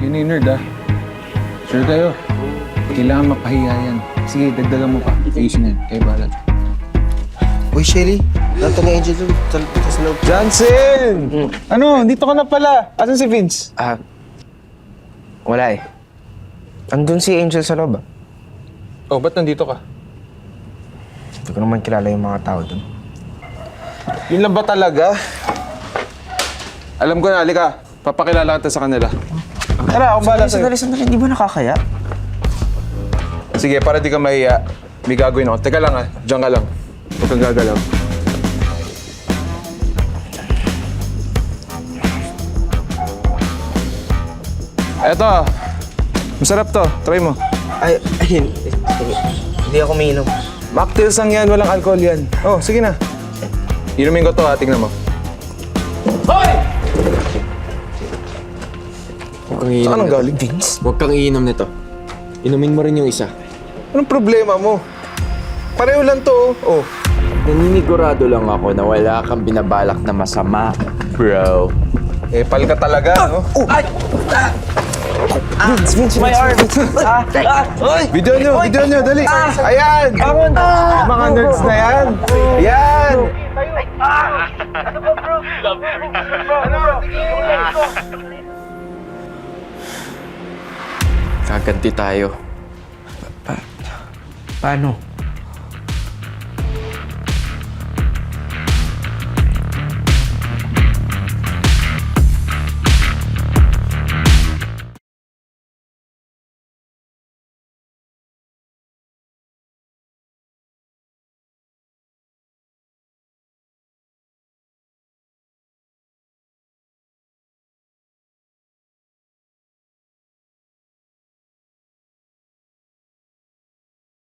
Nerd ah. Sure kayo. Kailangan mapahiya yan. Sige, dagdagan mo pa. Ayusin yan. Kayo bahala. Uy, Shelly. Nanto ni Angel doon. Talpita sa loob. Johnson! Ano? Dito ka na pala. Asan si Vince? Wala eh. Andun si Angel sa loob. Oh, ba't nandito ka? Hindi ko naman kilala yung mga tao doon. Yun lang ba talaga? Alam ko na, halika. Papakilala kita sa kanila. Tara, akong bahala sa'yo. Sandali. Di ba nakakaya? Sige, para di ka mahiya, may gagawin ako. Teka lang diyan ka lang. Huwag kang gagalaw. Eto, masarap to. Try mo. Ayun. Hindi ako umiinom. Mocktails lang yan, walang alcohol yan. Oh, sige na. Inumin ko to tingnan mo. Huwag kang iinom Saan ang nito. galing? Vince? Huwag kang iinom nito. Inumin mo rin yung isa. Anong problema mo? Pareho lang to, oh. Naninigurado lang ako na wala kang binabalak na masama, bro. Eh, pal ka talaga, no? Vince, my arm! Video nyo, dali! Ayan! Mga nerds na yan! Ayan! Kaganti tayo. Paano?